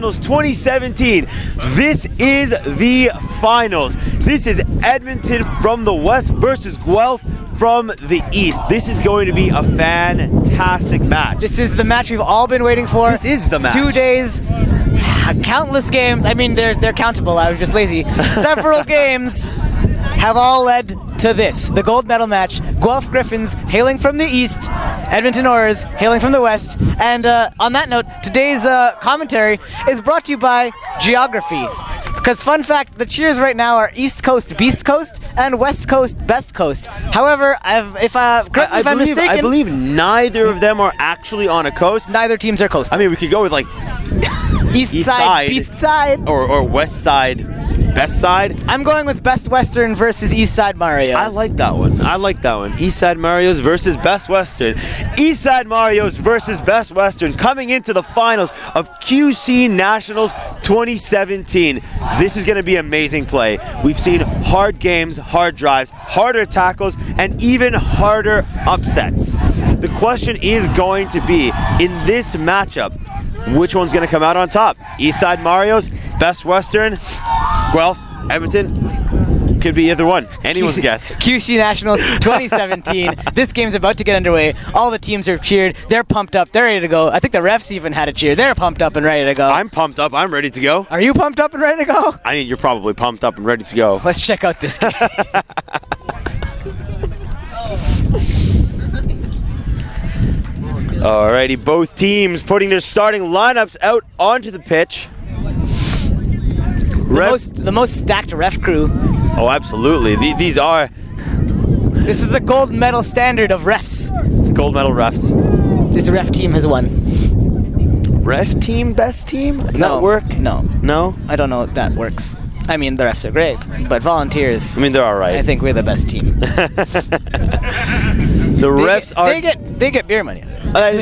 Nationals 2017. This is the finals. This is Edmonton from the west versus Guelph from the east. This is going to be a fantastic match. This is the match we've all been waiting for. This is the match. 2 days, countless games. I mean, they're countable. I was just lazy. Several games have all led to this, the gold medal match. Guelph Griffins hailing from the east, Edmonton Aurors hailing from the west. And on that note, today's commentary is brought to you by Geography. Because fun fact, the cheers right now are East Coast Beast Coast and West Coast Best Coast. However, if I'm mistaken, I believe neither of them are actually on a coast. Neither teams are coastal. I mean, we could go with like East side, Beast side, or West side, Best side. I'm going with Best Western versus East Side Marios. I like that one. I like that one. East Side Marios versus Best Western. East Side Marios versus Best Western coming into the finals of QC Nationals 2017. This is going to be amazing play. We've seen hard games, hard drives, harder tackles, and even harder upsets. The question is going to be, in this matchup, which one's going to come out on top? East Side Marios, Best Western, Guelph, Edmonton? Could be either one. Anyone's guess. QC Nationals 2017. This game's about to get underway. All the teams are cheered. They're pumped up. They're ready to go. I think the refs even had a cheer. They're pumped up and ready to go. I'm pumped up. I'm ready to go. Are you pumped up and ready to go? I mean, you're probably pumped up and ready to go. Let's check out this game. Alrighty, both teams putting their starting lineups out onto the pitch. The most stacked ref crew. Oh, absolutely. These are... This is the gold medal standard of refs. Gold medal refs. This ref team has won. Ref team, best team? Does that work? No. No? I don't know if that works. I mean, the refs are great, but volunteers... I mean, they're alright. I think we're the best team. The refs are... They get beer money on this. That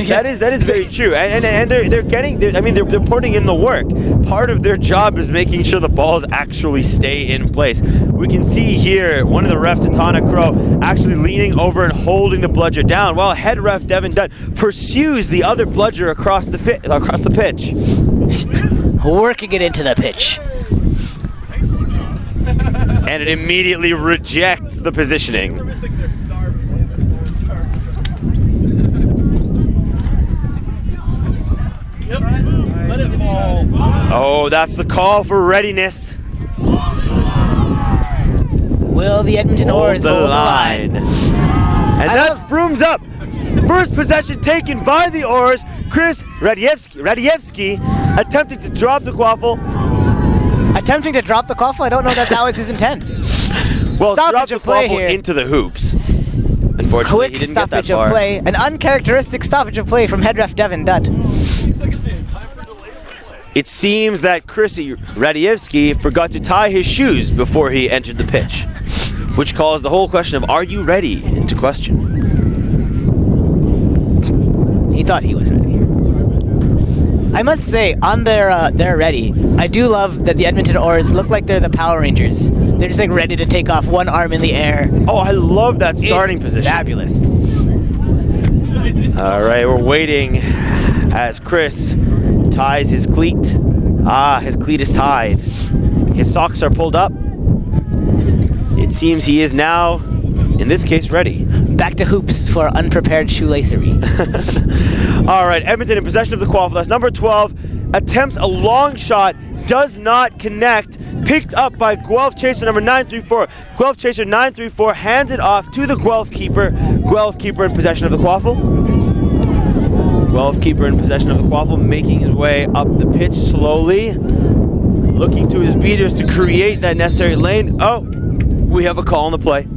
is very true, and they're putting in the work. Part of their job is making sure the balls actually stay in place. We can see here one of the refs, Tatana Crow, actually leaning over and holding the bludger down, while head ref Devin Dunn pursues the other bludger across the pitch, working it into the pitch. And it immediately rejects the positioning. Oh, that's the call for readiness. Will the Edmonton Aurors hold the line? And that's brooms up. First possession taken by the Aurors. Chris Radievsky attempting to drop the quaffle. Attempting to drop the quaffle? I don't know that's always his intent. Well, stoppage drop of play the quaffle here. Into the hoops. Unfortunately, Quick he didn't get that stoppage far. of play. An uncharacteristic stoppage of play from head ref Devin Dutt. It seems that Chris Radievsky forgot to tie his shoes before he entered the pitch, which calls the whole question of, are you ready, into question. He thought he was ready. I must say, on their ready, I do love that the Edmonton Aurors look like they're the Power Rangers. They're just like ready to take off, one arm in the air. Oh, I love that starting position. Fabulous. All right, we're waiting as Chris ties his cleat. His cleat is tied. His socks are pulled up. It seems he is now, in this case, ready. Back to hoops for unprepared shoelacery. All right, Edmonton in possession of the quaffle. That's number 12. Attempts a long shot, does not connect. Picked up by Guelph Chaser number 934. Guelph Chaser 934 hands it off to the Guelph keeper. Guelph keeper in possession of the quaffle. Guelph keeper in possession of the quaffle, making his way up the pitch slowly. Looking to his beaters to create that necessary lane. Oh, we have a call on the play.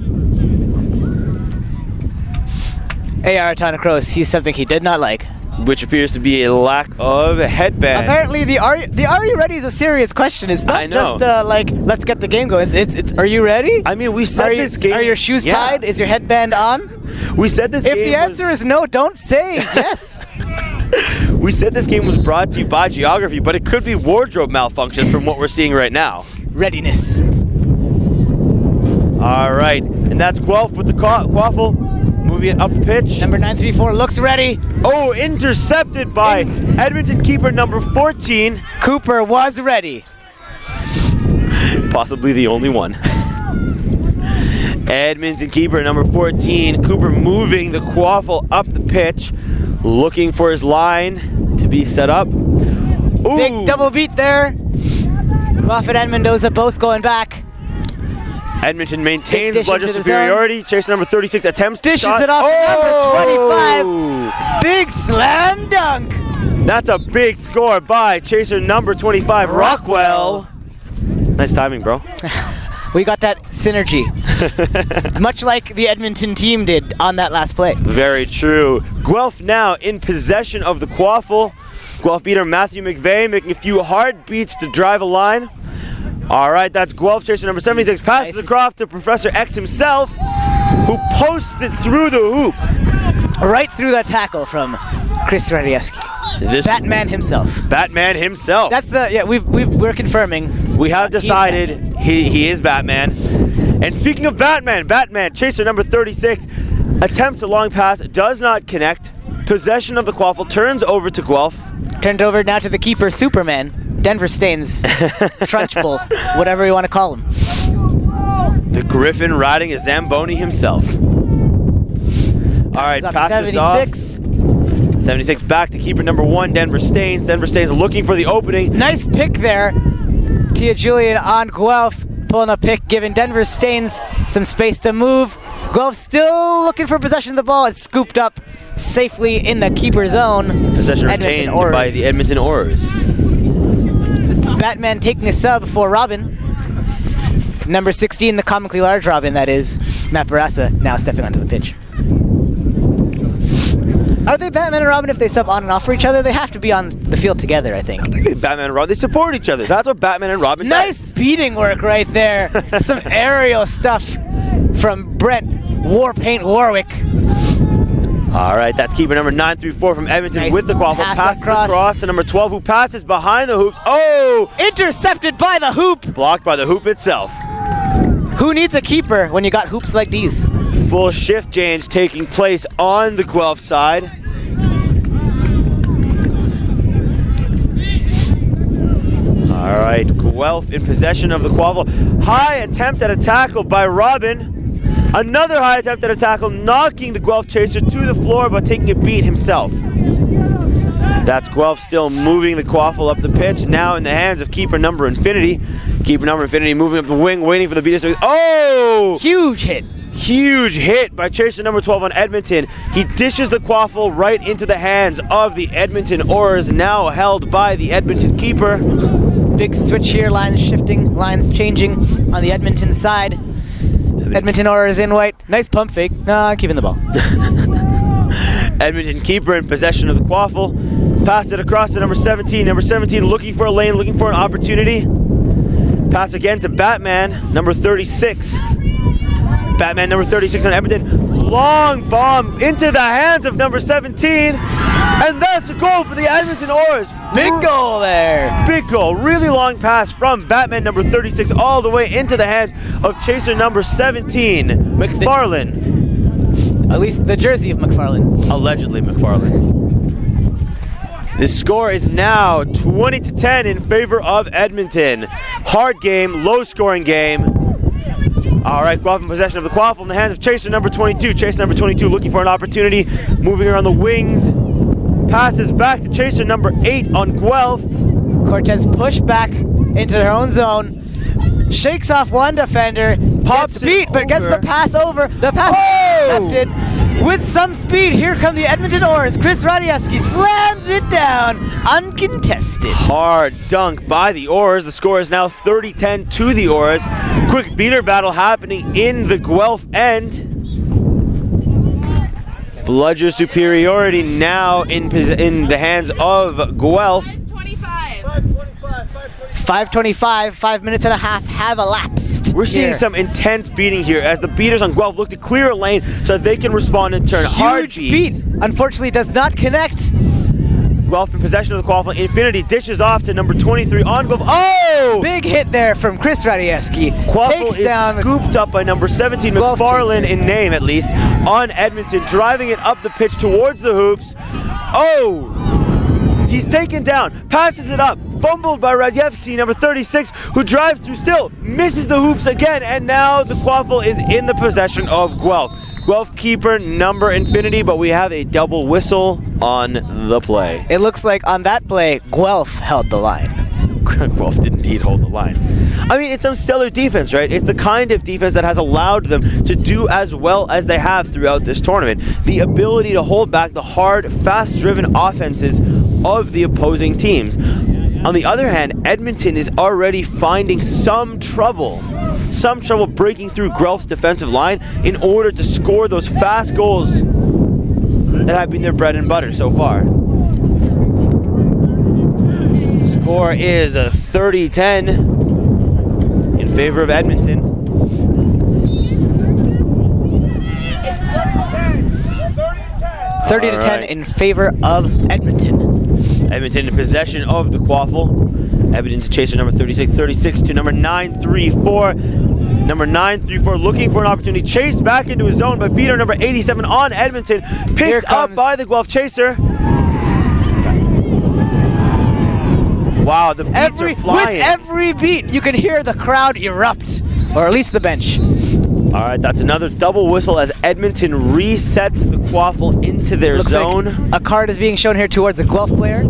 A.R. Crow sees something he did not like. Which appears to be a lack of a headband. Apparently, the are you ready is a serious question. It's not just like, let's get the game going. It's are you ready? I mean, we said this game. Are your shoes tied? Is your headband on? We said this game. If the answer is no, don't say yes. We said this game was brought to you by Geography, but it could be wardrobe malfunction from what we're seeing right now. Readiness. All right, and that's Guelph with the quaffle. moving it up the pitch. Number 934 looks ready. Oh, intercepted by Edmonton keeper number 14. Cooper was ready. Possibly the only one. Edmonton keeper number 14. Cooper moving the quaffle up the pitch, looking for his line to be set up. Ooh. Big double beat there. Moffat and Mendoza both going back. Edmonton maintains Big dish bludger into the superiority. Chaser number 36 attempts to Dishes shot. it off to number 25. Oh! Big slam dunk. That's a big score by chaser number 25, Rockwell. Nice timing, bro. We got that synergy. Much like the Edmonton team did on that last play. Very true. Guelph now in possession of the quaffle. Guelph beater Matthew McVeigh making a few hard beats to drive a line. All right, that's Guelph chaser number 76. Passes across to Professor X himself, who posts it through the hoop. Right through the tackle from Chris Radieski. Batman himself. Batman himself. That's the, yeah, we're confirming. We have decided he is Batman. And speaking of Batman, chaser number 36, attempts a long pass, does not connect. Possession of the quaffle, turns over to Guelph. Turned over now to the keeper, Superman. Denver Stains, Trunchbull, whatever you want to call him. The Griffin riding a Zamboni himself. All right, passes off. 76 back to keeper number 1, Denver Stains. Denver Stains looking for the opening. Nice pick there. Tia Julian on Guelph, pulling a pick, giving Denver Stains some space to move. Guelph still looking for possession of the ball. It's scooped up safely in the keeper zone. Possession retained by the Edmonton Aurors. Batman taking a sub for Robin. Number 16, the comically large Robin, that is, Matt Barassa, now stepping onto the pitch. Are they Batman and Robin if they sub on and off for each other? They have to be on the field together, I think. Batman and Robin, they support each other. That's what Batman and Robin Nice beating work right there. Some aerial stuff from Brent Warpaint Warwick. All right, that's keeper number 934 from Edmonton Nice with the quaffle. Passes across to number 12, who passes behind the hoops. Oh! Intercepted by the hoop. Blocked by the hoop itself. Who needs a keeper when you got hoops like these? Full shift change taking place on the Guelph side. All right, Guelph in possession of the quaffle. High attempt at a tackle by Robin. Another high attempt at a tackle, knocking the Guelph chaser to the floor but taking a beat himself. That's Guelph still moving the quaffle up the pitch, now in the hands of keeper number Infinity. Keeper number Infinity moving up the wing, waiting for the beat. Oh! Huge hit. Huge hit by chaser number 12 on Edmonton. He dishes the quaffle right into the hands of the Edmonton Aurors, now held by the Edmonton keeper. Big switch here, lines shifting, lines changing on the Edmonton side. Edmonton Aurors in white. Nice pump fake. Nah, keeping the ball. Edmonton keeper in possession of the quaffle. Pass it across to number 17. Number 17 looking for a lane, looking for an opportunity. Pass again to Batman, number 36. Batman number 36 on Edmonton. Long bomb into the hands of number 17. And that's a goal for the Edmonton Aurors. Big goal there. Big goal. Really long pass from Batman number 36 all the way into the hands of chaser number 17, McFarlane. At least the jersey of McFarlane. Allegedly McFarlane. The score is now 20-10 in favor of Edmonton. Hard game, low scoring game. All right, Guelph in possession of the quaffle in the hands of chaser number 22. Chaser number 22 looking for an opportunity, moving around the wings. Passes back to chaser number 8 on Guelph. Cortez pushed back into her own zone. Shakes off one defender. Pops beat, but gets the pass over. The pass intercepted with some speed. Here come the Edmonton Aurors. Chris Radieski slams it down, uncontested. Hard dunk by the Aurors. The score is now 30-10 to the Aurors. Quick beater battle happening in the Guelph end. Bludger superiority now in the hands of Guelph. 5:25, 5 minutes and a half have elapsed. We're seeing some intense beating here as the beaters on Guelph look to clear a lane so that they can respond in turn. Hard Huge beat. Unfortunately, does not connect. Guelph Guelph in possession of the qualifier. Infinity dishes off to number 23 on Guelph. Oh! Big hit there from Chris Radiewski. Quaffle Takes is down scooped up by number 17, Guelph McFarlane chaser. in name at least, on Edmonton, driving it up the pitch towards the hoops. Oh! He's taken down, passes it up, fumbled by Radiewski, number 36, who drives through still, misses the hoops again, and now the Quaffle is in the possession of Guelph. Guelph keeper number Infinity, but we have a double whistle on the play. It looks like on that play, Guelph held the line. Guelph did indeed hold the line. I mean, it's some stellar defense, right? It's the kind of defense that has allowed them to do as well as they have throughout this tournament. The ability to hold back the hard, fast-driven offenses of the opposing teams. On the other hand, Edmonton is already finding some trouble breaking through Guelph's defensive line in order to score those fast goals that have been their bread and butter so far. Score is a 30-10 in favor of Edmonton. It's 30-10. 30-10 in favor of Edmonton. Edmonton in possession of the Quaffle. Edmonton's chaser number 36 to number 934. Number 934 looking for an opportunity. Chased back into his zone by beater number 87 on Edmonton. Picked up by the Guelph chaser. Wow, the beats are flying. With every beat, you can hear the crowd erupt, or at least the bench. All right, that's another double whistle as Edmonton resets the Quaffle into their Looks zone. like a card is being shown here towards a Guelph player.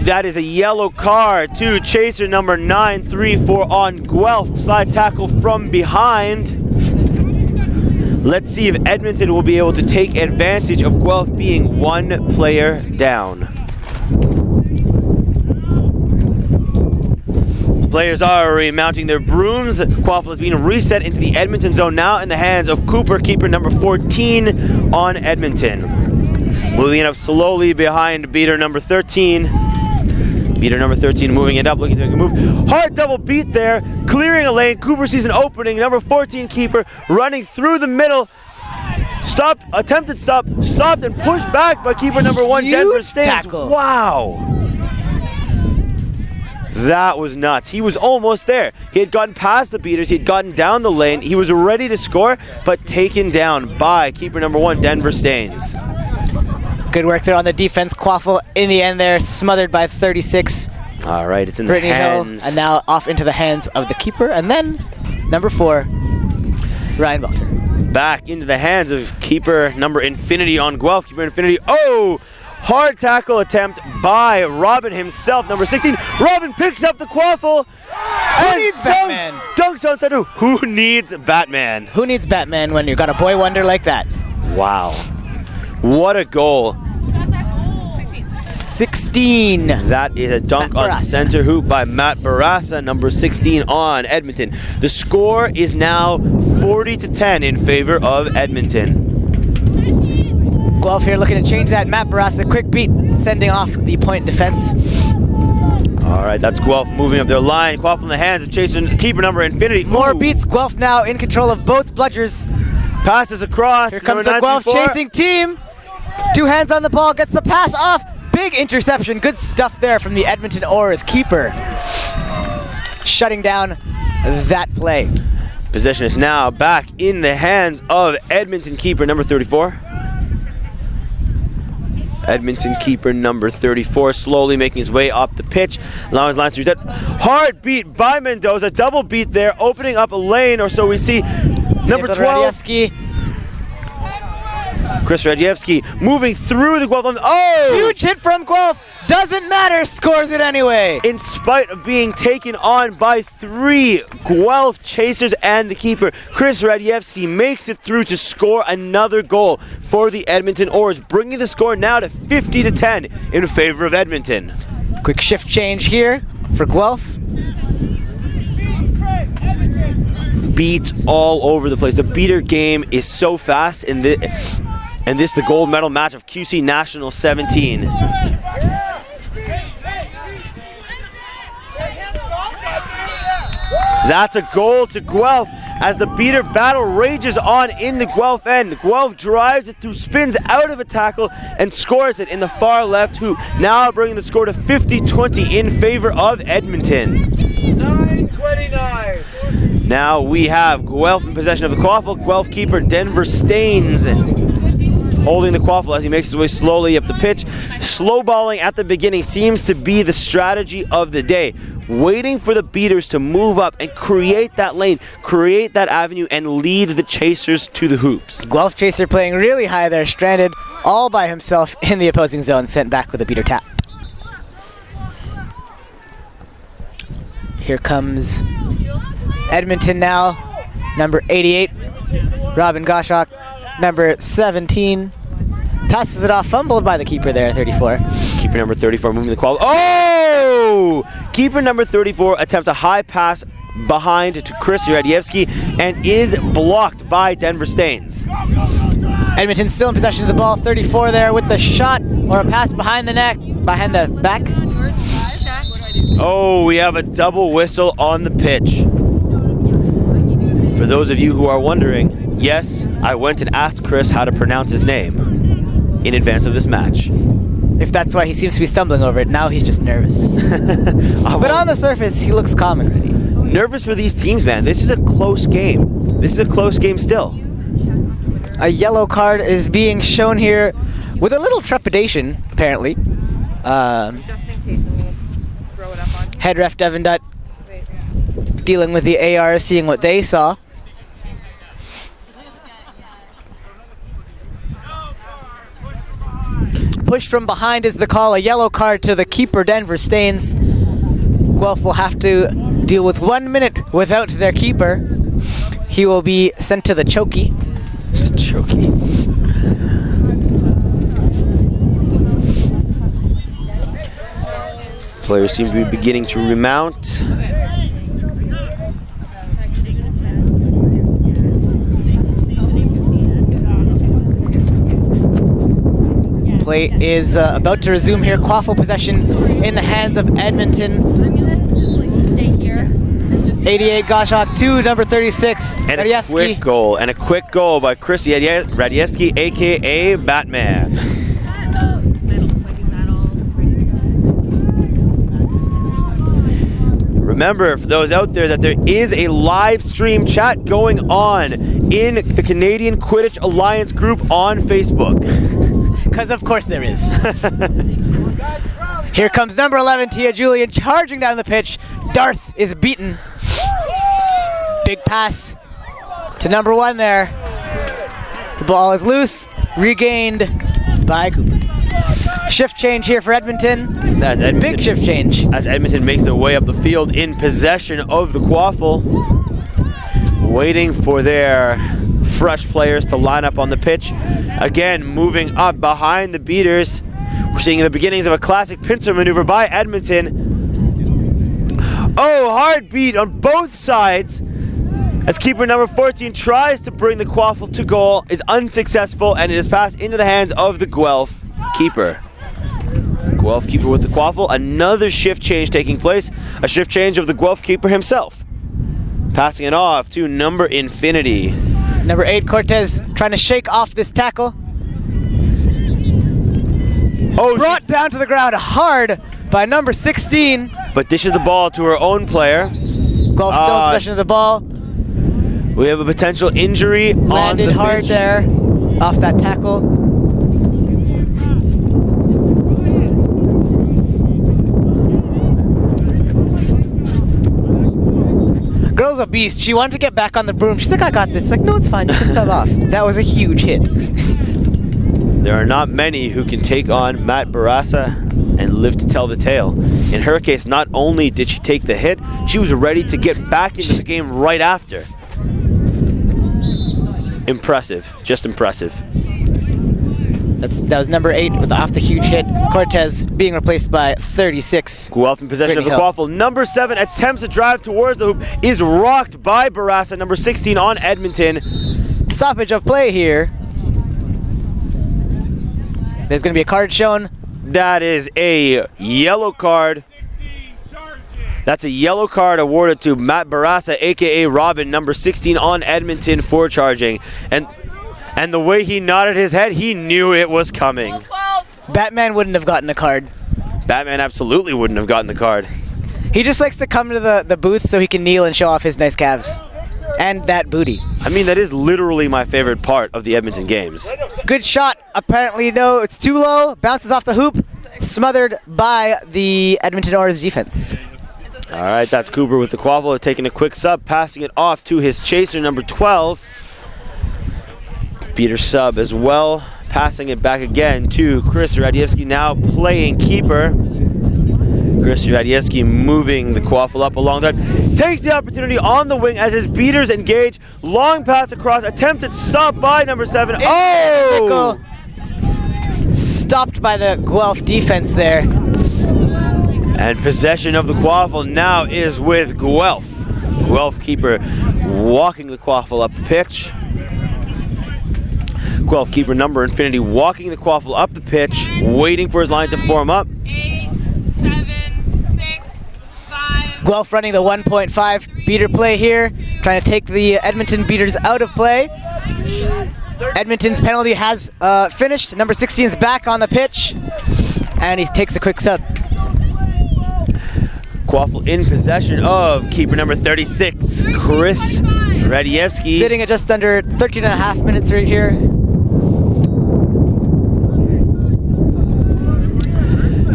That is a yellow card to chaser number 934 on Guelph. Slide tackle from behind. Let's see if Edmonton will be able to take advantage of Guelph being one player down. Players are remounting their brooms. Quaffle is being reset into the Edmonton zone, now in the hands of Cooper, keeper number 14 on Edmonton. Moving it up slowly behind beater number 13. Beater number 13 moving it up, looking to make a move. Hard double beat there, clearing a lane. Cooper sees an opening. Number 14 keeper running through the middle. Stopped, attempted stop, stopped and pushed back by keeper number 1, Denver Staines. Tackle. Wow. That was nuts. He was almost there. He had gotten past the beaters. He had gotten down the lane. He was ready to score, but taken down by keeper number 1, Denver Staines. Good work there on the defense. Quaffle in the end there, smothered by 36. All right, it's in Brittany the hands. Hill, and now off into the hands of the keeper, and then number 4, Ryan Walter. Back into the hands of keeper number Infinity on Guelph. Keeper Infinity. Oh! Hard tackle attempt by Robin himself, number 16. Robin picks up the Quaffle. Who needs Batman? Dunks on center. Who needs Batman? Who needs Batman when you got a boy wonder like that? Wow. What a goal. 16. That is a dunk Matt on Barassa. center hoop by Matt Barassa, number 16 on Edmonton. The score is now 40-10 in favor of Edmonton. Guelph here looking to change that. Matt Barassa, quick beat, sending off the point defense. All right, that's Guelph moving up their line. Guelph in the hands of chasing keeper number Infinity. More Ooh. beats. Guelph now in control of both bludgers. Passes across. Here comes number the Guelph 934. chasing team. 2 hands on the ball, gets the pass off. Big interception. Good stuff there from the Edmonton Aurors keeper. Shutting down that play. Possession is now back in the hands of Edmonton keeper number 34. Edmonton keeper number 34 slowly making his way up the pitch. Allowing his line to reset. Hard beat by Mendoza. Double beat there, opening up a lane, or so we see. Number 12. Chris Radiewski moving through the Guelph line. Oh! Huge hit from Guelph. Doesn't matter. Scores it anyway. In spite of being taken on by 3 Guelph chasers and the keeper, Chris Radiewski makes it through to score another goal for the Edmonton Aurors, bringing the score now to 50-10 in favor of Edmonton. Quick shift change here for Guelph. Beats all over the place. The beater game is so fast in this the gold medal match of QC National 17. That's a goal to Guelph as the beater battle rages on in the Guelph end. Guelph drives it through, spins out of a tackle, and scores it in the far left hoop, now bringing the score to 50-20 in favor of Edmonton. 9:29. Now we have Guelph in possession of the quaffle. Guelph keeper Denver Staines holding the quaffle as he makes his way slowly up the pitch. Slow balling at the beginning seems to be the strategy of the day. Waiting for the beaters to move up and create that lane, create that avenue, and lead the chasers to the hoops. Guelph chaser playing really high there, stranded all by himself in the opposing zone, sent back with a beater tap. Here comes Edmonton now, number 88, Robin Goshawk, number 17. Passes it off, fumbled by the keeper there, 34. Keeper number 34 moving the quaffle. Oh! Keeper number 34 attempts a high pass behind to Chris Radievsky and is blocked by Denver Staines. Edmonton still in possession of the ball, 34 there with the shot or a pass behind the neck, behind the back. Oh, we have a double whistle on the pitch. For those of you who are wondering, yes, I went and asked Chris how to pronounce his name in advance of this match. If that's why he seems to be stumbling over it, now he's just nervous. But on the surface, he looks calm and ready. Nervous for these teams, man. This is a close game. This is a close game still. A yellow card is being shown here with a little trepidation, apparently. Head ref Devin Dutt dealing with the AR, seeing what they saw. Push from behind is the call. A yellow card to the keeper, Denver Staines. Guelph will have to deal with 1 minute without their keeper. He will be sent to the chokey. Chokey. Players seem to be beginning to remount. Play is about to resume here. Quaffle possession in the hands of Edmonton. I'm gonna just like stay here and just 88 Goshawk, 2, number 36, And a Radievsky. quick goal by Chris Radievsky, aka Batman. Remember, for those out there, that there is a live stream chat going on in the Canadian Quidditch Alliance group on Facebook. Because of course there is. Here comes number 11, Tia Julian, charging down the pitch. Darth is beaten. Big pass to number 1 there. The ball is loose, regained by Cooper. Shift change here for Edmonton. Big shift change. As Edmonton makes their way up the field in possession of the quaffle, waiting for their fresh players to line up on the pitch. Again, moving up behind the beaters. We're seeing the beginnings of a classic pincer maneuver by Edmonton. Oh, hard beat on both sides as keeper number 14 tries to bring the quaffle to goal, is unsuccessful, and it is passed into the hands of the Guelph keeper. Guelph keeper with the quaffle. Another shift change taking place. A shift change of the Guelph keeper himself. Passing it off to number Infinity. Number 8, Cortez, trying to shake off this tackle. Oh, Brought down to the ground hard by number 16. but dishes the ball to her own player. Guelph still in possession of the ball. We have a potential injury Landed on the hard pitch. there off that tackle. Girl's a beast. She wanted to get back on the broom. She's like, I got this. Like, no, it's fine. You can sub off. That was a huge hit. There are not many who can take on Matt Barassa and live to tell the tale. In her case, not only did she take the hit, she was ready to get back into the game right after. Impressive. Just impressive. That was number 8 with off the huge hit. Cortez being replaced by 36. Guelph in possession of the Brittany quaffle. Number 7 attempts a drive towards the hoop, is rocked by Barassa. Number 16 on Edmonton. Stoppage of play here. There's going to be a card shown. That is a yellow card That's a yellow card awarded to Matt Barassa, a.k.a. Robin, number 16 on Edmonton for charging. And the way he nodded his head, he knew it was coming. Batman wouldn't have gotten a card. Batman absolutely wouldn't have gotten the card. He just likes to come to the booth so he can kneel and show off his nice calves. And that booty. I mean, that is literally my favorite part of the Edmonton games. Good shot. Apparently, though, it's too low. Bounces off the hoop. Smothered by the Edmonton Aurors defense. All right, that's Cooper with the quaffle, taking a quick sub, passing it off to his chaser, number 12. Peter sub as well, passing it back again to Chris Radievsky, now playing keeper. Chris Radievsky moving the quaffle up along that. Takes the opportunity on the wing as his beaters engage. Long pass across, attempted stop by number 7. Oh! Stopped by the Guelph defense there. And possession of the quaffle now is with Guelph. Guelph keeper walking the quaffle up the pitch. Guelph keeper number Infinity walking the quaffle up the pitch, waiting for his line to form up. 8, 7, 6, 5. Guelph running the 1.5 beater play here, trying to take the Edmonton beaters out of play. Edmonton's penalty has finished. Number 16 is back on the pitch, and he takes a quick sub. Quaffle in possession of keeper number 36, Chris Radievsky. Sitting at just under 13 and a half minutes right here.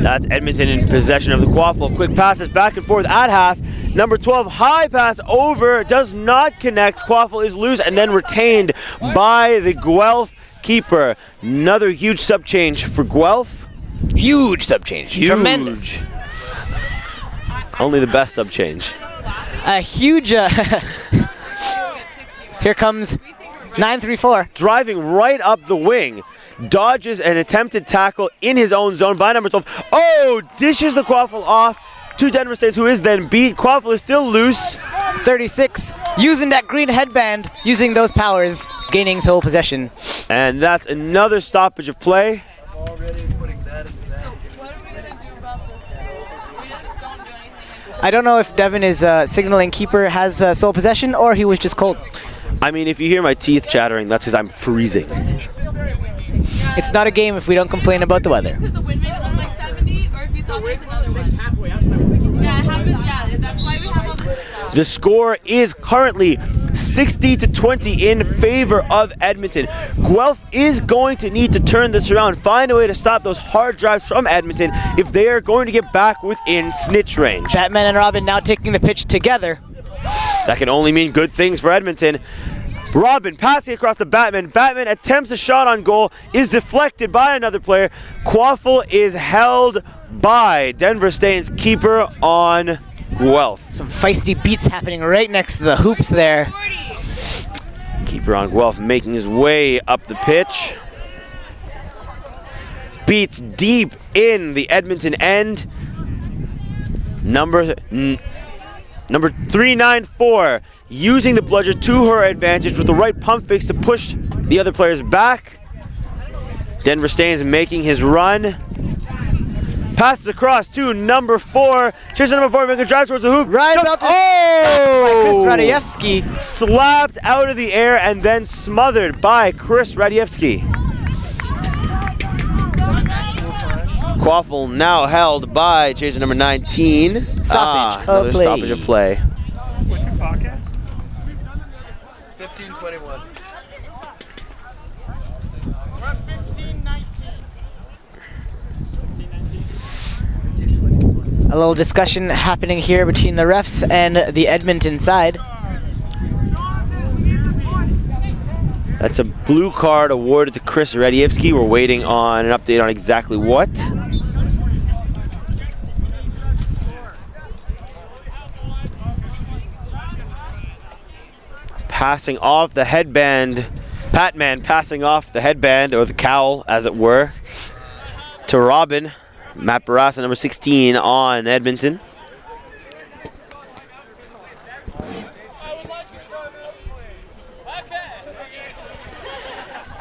That's Edmonton in possession of the quaffle. Quick passes back and forth at half. Number 12, high pass over, does not connect. Quaffle is loose and then retained by the Guelph keeper. Another huge sub change for Guelph. Huge sub change. Huge. Tremendous. Only the best sub change. A huge. Here comes 934. Driving right up the wing. Dodges an attempted tackle in his own zone by number 12. Oh, dishes the quaffle off to Denver States, who is then beat. Quaffle is still loose. 36, using that green headband, using those powers, gaining sole possession. And that's another stoppage of play. I don't know if Devin is signaling keeper has sole possession or he was just cold. I mean, if you hear my teeth chattering, that's because I'm freezing. It's not a game if we don't complain about the weather. Because the wind made it look like 70, or if you thought there's another one. Yeah, it happens. Yeah, that's why we have all this stuff. The score is currently 60-20 in favor of Edmonton. Guelph is going to need to turn this around, find a way to stop those hard drives from Edmonton if they are going to get back within snitch range. Batman and Robin now taking the pitch together. That can only mean good things for Edmonton. Robin passing across the Batman. Batman attempts a shot on goal, is deflected by another player. Quaffle is held by Denver Stain's keeper on Guelph. Some feisty beats happening right next to the hoops there. Keeper on Guelph making his way up the pitch. Beats deep in the Edmonton end. Number 394 using the bludger to her advantage with the right pump fakes to push the other players back. Denver Stains making his run. Passes across to number 4. Chaser number 4 making a drive towards the hoop. Right about by Chris Oh! Radievsky. Slapped out of the air and then smothered by Chris Radievsky. Quaffle now held by chaser number 19. Stoppage of another play. stoppage of play. What's your podcast? 15:21. We're at 15-19. A little discussion happening here between the refs and the Edmonton side. That's a blue card awarded to Chris Radievsky. We're waiting on an update on exactly what. Passing off the headband, Patman passing off the headband, or the cowl as it were, to Robin. Matt Barassa, number 16 on Edmonton.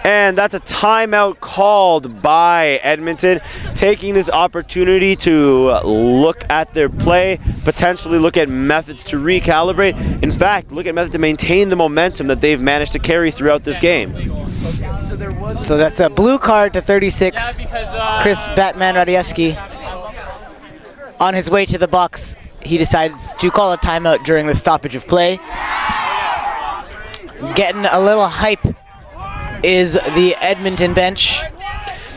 And that's a timeout called by Edmonton, taking this opportunity to look at their play, potentially look at methods to recalibrate. In fact, look at methods to maintain the momentum that they've managed to carry throughout this game. So that's a blue card to 36. Chris Batman Radievsky. On his way to the box, he decides to call a timeout during the stoppage of play. Getting a little hype is the Edmonton bench.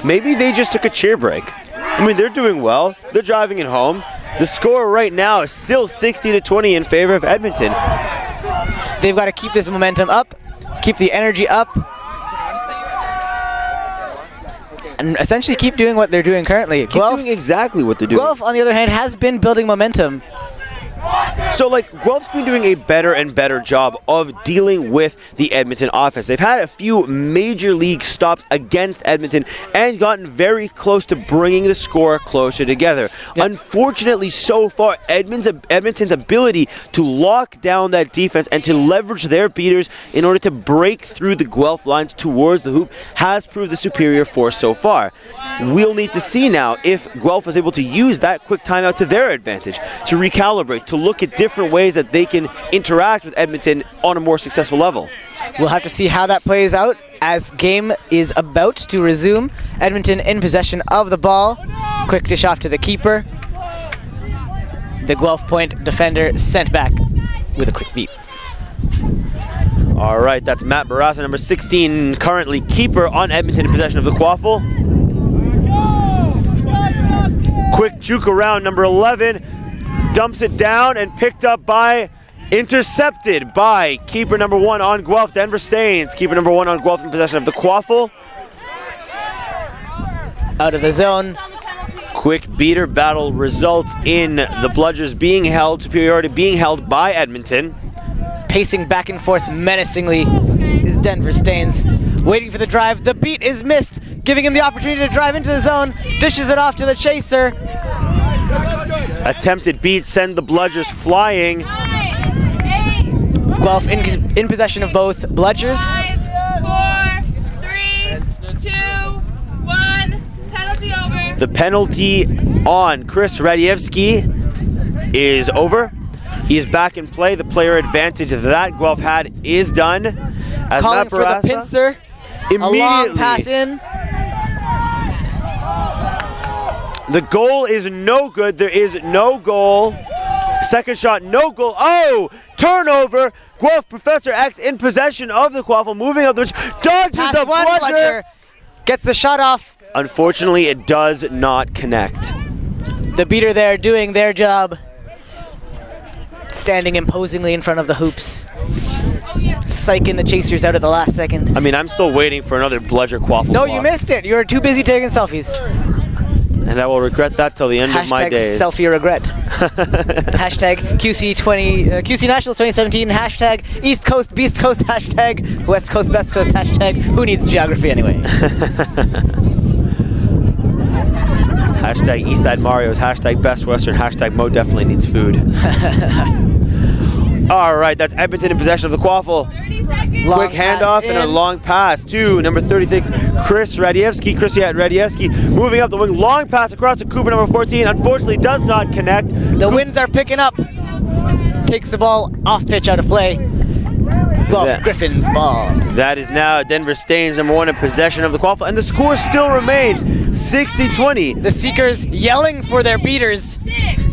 Maybe they just took a cheer break. I mean, they're doing well. They're driving it home. The score right now is still 60-20 in favor of Edmonton. They've got to keep this momentum up, keep the energy up, and essentially keep doing what they're doing currently. Keep doing exactly what they're doing. Guelph, on the other hand, has been building momentum. So, like, Guelph's been doing a better and better job of dealing with the Edmonton offense. They've had a few major league stops against Edmonton and gotten very close to bringing the score closer together. Yep. Unfortunately, so far, Edmonton's ability to lock down that defense and to leverage their beaters in order to break through the Guelph lines towards the hoop has proved the superior force so far. We'll need to see now if Guelph is able to use that quick timeout to their advantage, to recalibrate, to look at different ways that they can interact with Edmonton on a more successful level. We'll have to see how that plays out as game is about to resume. Edmonton in possession of the ball. Quick dish off to the keeper. The Guelph point defender sent back with a quick beat. All right, that's Matt Barassa, number 16, currently keeper on Edmonton in possession of the quaffle. Quick juke around, number 11. Dumps it down and picked up by, intercepted by keeper number 1 on Guelph, Denver Staines. Keeper number 1 on Guelph in possession of the quaffle. Out of the zone. Quick beater battle results in the Bludgers being held, superiority being held by Edmonton. Pacing back and forth menacingly is Denver Staines. Waiting for the drive. The beat is missed, giving him the opportunity to drive into the zone. Dishes it off to the chaser. Attempted beat send the Bludgers flying. Guelph in possession of both Bludgers. 5, 4, 3, 2, 1. Penalty over. The penalty on Chris Radievsky is over. He is back in play. The player advantage that Guelph had is done. As Calling Matt for the Barassa pincer. A long pass in. The goal is no good. There is no goal. Second shot, no goal. Oh, turnover. Guelph Professor X in possession of the quaffle, moving up the bench. Dodges a Bludger. Gets the shot off. Unfortunately, it does not connect. The beater there doing their job. Standing imposingly in front of the hoops. Psyching the chasers out at the last second. I mean, I'm still waiting for another Bludger quaffle. No, block. you missed it. You were too busy taking selfies. And I will regret that till the end of my days. Selfie regret. Hashtag QC Nationals 2017. Hashtag East Coast Beast Coast. Hashtag West Coast Best Coast. Hashtag who needs geography anyway. Hashtag Eastside Mario's. Hashtag Best Western. Hashtag Mo definitely needs food. All right, that's Edmonton in possession of the quaffle. Quick handoff and a long pass to number 36, Chris Radievsky. Radievsky moving up the wing. Long pass across to Cooper, number 14. Unfortunately, does not connect. The winds are picking up. Takes the ball off pitch out of play. Guelph Griffins ball. That is now Denver Staines, number 1 in possession of the quaffle. And the score still remains 60-20. The Seekers yelling for their beaters.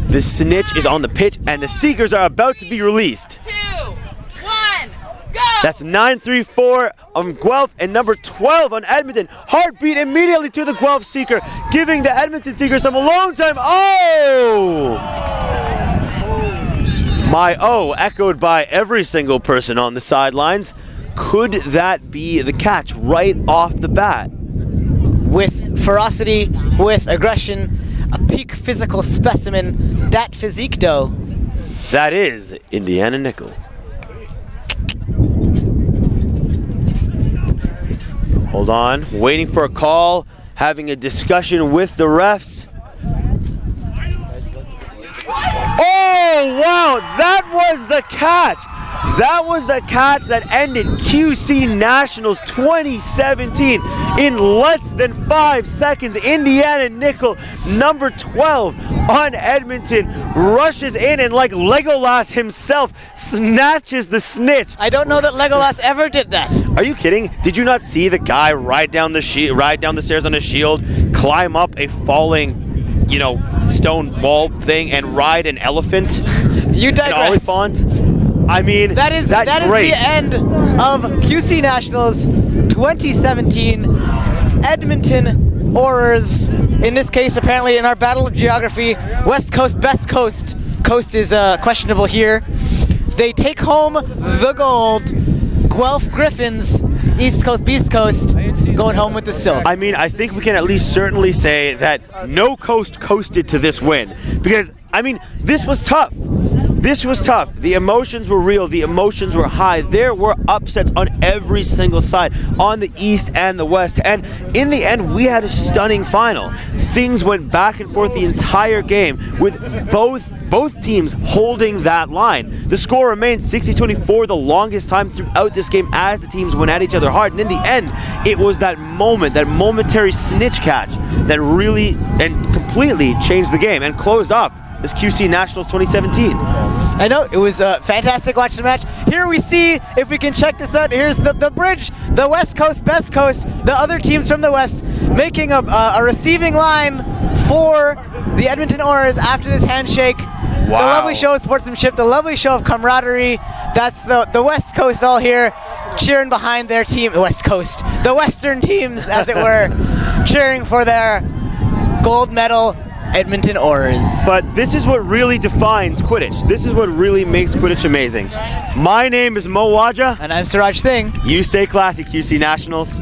The snitch is on the pitch, and the Seekers are about to be released. 2, 1, go! That's 9-3-4 on Guelph and number 12 on Edmonton. Heartbeat immediately to the Guelph Seeker, giving the Edmonton Seekers some alone time. Oh! My oh, echoed by every single person on the sidelines. Could that be the catch right off the bat? With ferocity, with aggression, a peak physical specimen, that physique dough. That is Indiana Nickel. Hold on, waiting for a call, having a discussion with the refs. Oh, wow, that was the catch. That was the catch that ended QC Nationals 2017 in less than 5 seconds. Indiana Nickel, number 12 on Edmonton, rushes in and like Legolas himself, snatches the snitch. I don't know that Legolas ever did that. Are you kidding? Did you not see the guy ride down the stairs on a shield, climb up a falling, stone wall thing, and ride an elephant? You digress. An Oliphant? I mean, that is the end of QC Nationals 2017. Edmonton Aurors, in this case, apparently in our battle of geography, West Coast, Best Coast. Coast is questionable here. They take home the gold. Guelph Griffins, East Coast, Beast Coast, going home with the silver. I mean, I think we can at least certainly say that no coast coasted to this win. Because, I mean, this was tough. This was tough. The emotions were real. The emotions were high. There were upsets on every single side, on the East and the West. And in the end, we had a stunning final. Things went back and forth the entire game with both teams holding that line. The score remained 60-24 the longest time throughout this game as the teams went at each other hard. And in the end, it was that moment, that momentary snitch catch that really and completely changed the game and closed off this QC Nationals 2017. I know, it was fantastic watching the match. Here we see, if we can check this out, here's the bridge, the West Coast, Best Coast, the other teams from the West making a receiving line for the Edmonton Aurors after this handshake. Wow. The lovely show of sportsmanship, the lovely show of camaraderie. That's the West Coast all here cheering behind their team, the West Coast, the Western teams, as it were, cheering for their gold medal Edmonton Aurors. But this is what really defines Quidditch. This is what really makes Quidditch amazing. My name is Mo Waja. And I'm Suraj Singh. You stay classy, QC Nationals.